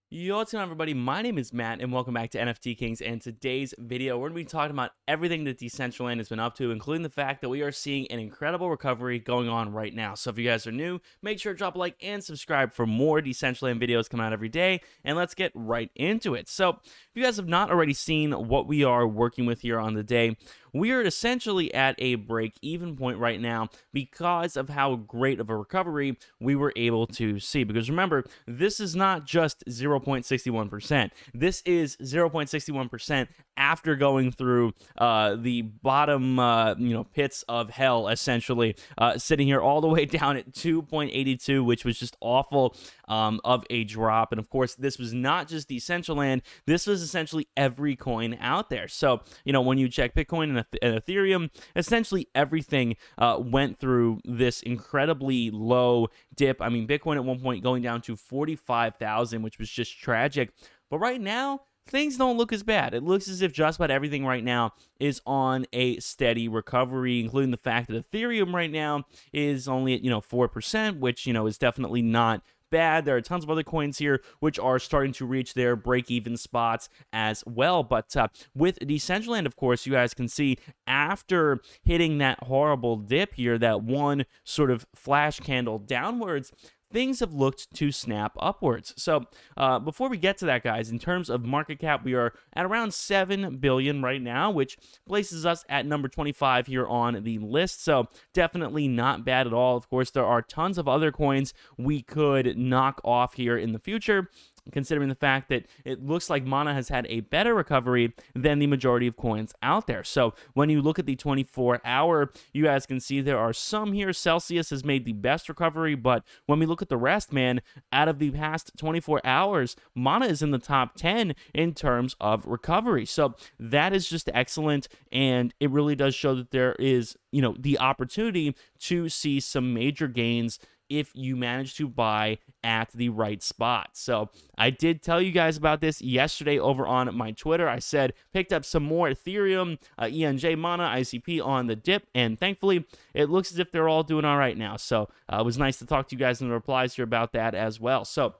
Yo, what's going on, everybody? My name is Matt, and welcome back to NFT Kings. And today's video, we're going to be talking about everything that Decentraland has been up to, including the fact that we are seeing an incredible recovery going on right now. So if you guys are new, make sure to drop a like and subscribe for more Decentraland videos coming out every day. And let's get right into it. So if you guys have not already seen what we are working with here on the day, we are essentially at a break-even point right now because of how great of a recovery we were able to see. Because remember, this is not just 0.61%. This is 0.61% after going through the bottom, pits of hell, essentially, sitting here all the way down at 2.82, which was just awful of a drop. And of course, this was not just Decentraland. This was essentially every coin out there. So, when you check Bitcoin and Ethereum, essentially everything went through this incredibly low dip. I mean, Bitcoin at one point going down to 45,000, which was just tragic. But right now, things don't look as bad. It looks as if just about everything right now is on a steady recovery, including the fact that Ethereum right now is only at 4%, which is definitely not bad. There are tons of other coins here which are starting to reach their break-even spots as well. But with Decentraland, of course, you guys can see after hitting that horrible dip here, that one sort of flash candle downwards, things have looked to snap upwards. So before we get to that, guys, in terms of market cap, we are at around 7 billion right now, which places us at number 25 here on the list. So definitely not bad at all. Of course, there are tons of other coins we could knock off here in the future, considering the fact that it looks like Mana has had a better recovery than the majority of coins out there. So when you look at the 24-hour, you guys can see there are some here. Celsius has made the best recovery, but when we look at the rest, man, out of the past 24 hours, Mana is in the top 10 in terms of recovery. So that is just excellent, and it really does show that there is, the opportunity to see some major gains if you manage to buy at the right spot. So I did tell you guys about this yesterday over on my Twitter. I said picked up some more Ethereum, ENJ, Mana, ICP on the dip, and thankfully it looks as if they're all doing all right now. So it was nice to talk to you guys in the replies here about that as well. So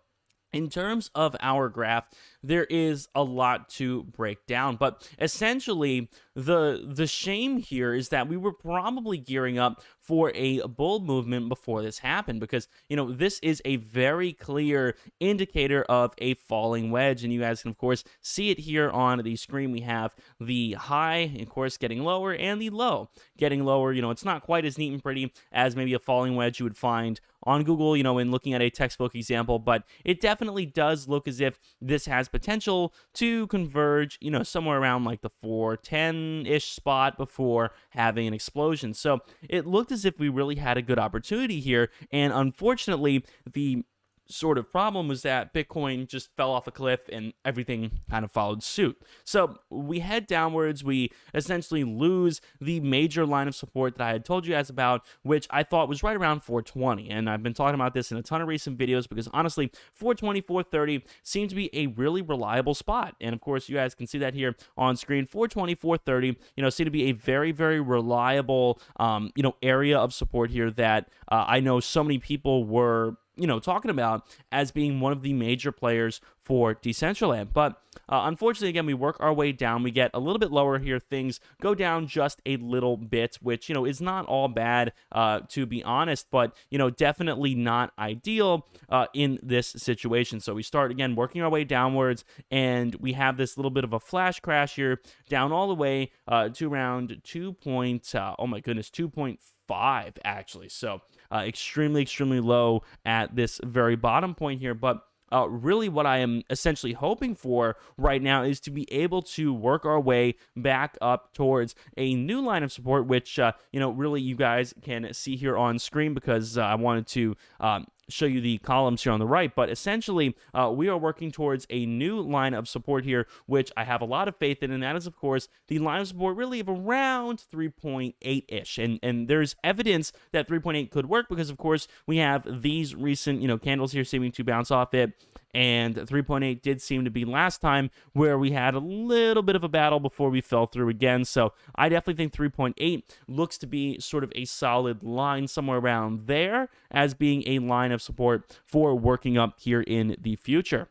in terms of our graph, there is a lot to break down, but essentially the shame here is that we were probably gearing up for a bull movement before this happened, because this is a very clear indicator of a falling wedge, and you guys can of course see it here on the screen. We have the high, of course, getting lower, and the low getting lower. It's not quite as neat and pretty as maybe a falling wedge you would find on Google, in looking at a textbook example, but it definitely does look as if this has potential to converge, somewhere around like the 410-ish spot before having an explosion. So it looked as if we really had a good opportunity here, and unfortunately, the sort of problem was that Bitcoin just fell off a cliff and everything kind of followed suit. So we head downwards. We essentially lose the major line of support that I had told you guys about, which I thought was right around 420. And I've been talking about this in a ton of recent videos because honestly, 420, 430 seem to be a really reliable spot. And of course, you guys can see that here on screen. 420, 430, seem to be a very, very reliable, area of support here that I know so many people were talking about as being one of the major players for Decentraland. But unfortunately, again, we work our way down. We get a little bit lower here. Things go down just a little bit, which, is not all bad, to be honest, but, definitely not ideal in this situation. So we start, again, working our way downwards, and we have this little bit of a flash crash here down all the way to around 2.5 actually. So extremely, extremely low at this very bottom point here. But really what I am essentially hoping for right now is to be able to work our way back up towards a new line of support, which, really you guys can see here on screen, because I wanted to show you the columns here on the right. But essentially, we are working towards a new line of support here, which I have a lot of faith in, and that is, of course, the line of support really of around 3.8-ish. And there's evidence that 3.8 could work because, of course, we have these recent, candles here seeming to bounce off it. And 3.8 did seem to be last time where we had a little bit of a battle before we fell through again. So I definitely think 3.8 looks to be sort of a solid line somewhere around there as being a line of support for working up here in the future.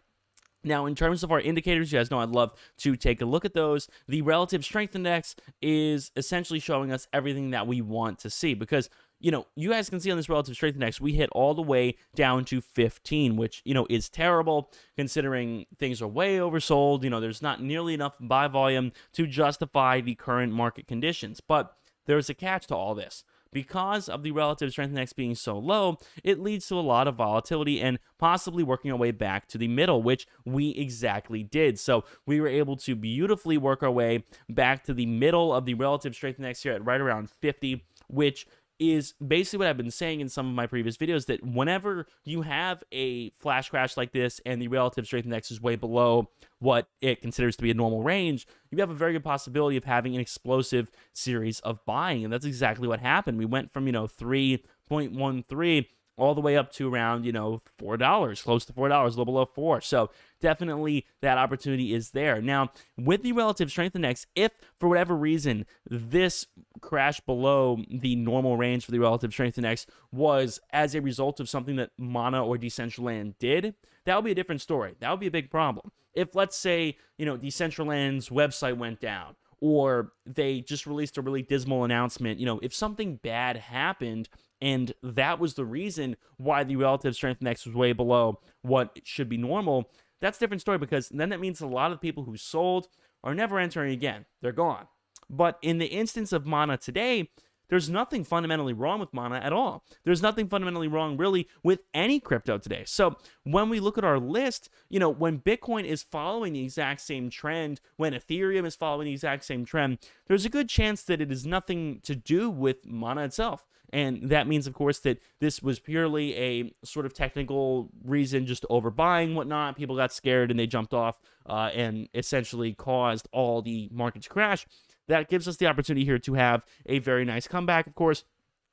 Now, in terms of our indicators, you guys know I'd love to take a look at those. The relative strength index is essentially showing us everything that we want to see because, you guys can see on this relative strength index, we hit all the way down to 15, which, is terrible considering things are way oversold. There's not nearly enough buy volume to justify the current market conditions. But there's a catch to all this. Because of the relative strength index being so low, it leads to a lot of volatility and possibly working our way back to the middle, which we exactly did. So we were able to beautifully work our way back to the middle of the relative strength index here at right around 50, which is basically what I've been saying in some of my previous videos, that whenever you have a flash crash like this and the relative strength index is way below what it considers to be a normal range, you have a very good possibility of having an explosive series of buying. And that's exactly what happened. We went from, 3.13 all the way up to around, $4, close to $4, a little below 4. So definitely that opportunity is there. Now, with the relative strength index, if for whatever reason this crash below the normal range for the relative strength index was as a result of something that Mana or Decentraland did, that would be a different story. That would be a big problem. If, let's say, Decentraland's website went down, or they just released a really dismal announcement, if something bad happened and that was the reason why the relative strength index was way below what should be normal, that's a different story, because then that means a lot of the people who sold are never entering again. They're gone. But in the instance of Mana today, there's nothing fundamentally wrong with Mana at all. There's nothing fundamentally wrong, really, with any crypto today. So when we look at our list, when Bitcoin is following the exact same trend, when Ethereum is following the exact same trend, there's a good chance that it is nothing to do with Mana itself. And that means, of course, that this was purely a sort of technical reason, just overbuying, whatnot. People got scared and they jumped off and essentially caused all the market to crash. That gives us the opportunity here to have a very nice comeback, of course,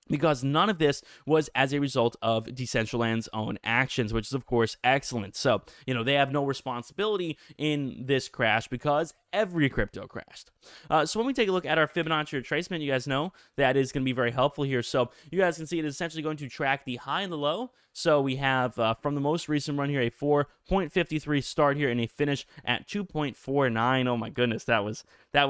because none of this was as a result of Decentraland's own actions, which is, of course, excellent. So, they have no responsibility in this crash because every crypto crashed. So when we take a look at our Fibonacci retracement, you guys know that is going to be very helpful here. So you guys can see it is essentially going to track the high and the low. So we have from the most recent run here a 4.53 start here and a finish at 2.49. Oh my goodness, that was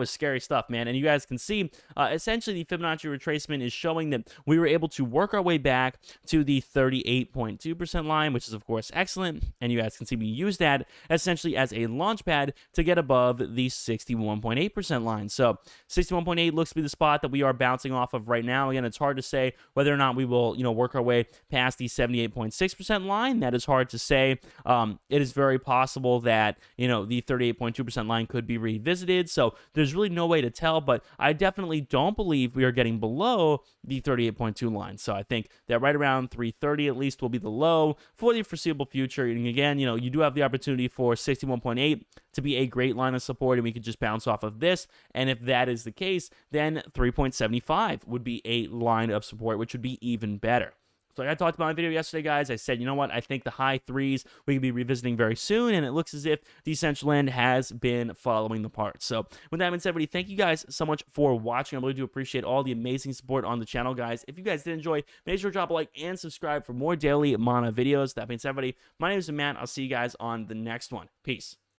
scary stuff, man. And you guys can see essentially the Fibonacci retracement is showing that we were able to work our way back to the 38.2% line, which is of course excellent. And you guys can see we use that essentially as a launch pad to get above the 61.8% line. So 61.8 looks to be the spot that we are bouncing off of right now. Again, it's hard to say whether or not we will, work our way past the 78.6% line. That is hard to say. It is very possible that, the 38.2% line could be revisited. So there's really no way to tell, but I definitely don't believe we are getting below the 38.2 line. So I think that right around 330 at least will be the low for the foreseeable future. And again, you do have the opportunity for 61.8 to be a great line of support, and we could just bounce off of this. And if that is the case, then 3.75 would be a line of support, which would be even better. So like I talked about in my video yesterday, guys, I said, I think the high threes we could be revisiting very soon, and it looks as if Decentraland has been following the part. So with that being said, everybody, thank you guys so much for watching. I really do appreciate all the amazing support on the channel, guys. If you guys did enjoy, make sure to drop a like and subscribe for more daily Mana videos. That being said, everybody, my name is Matt. I'll see you guys on the next one. Peace.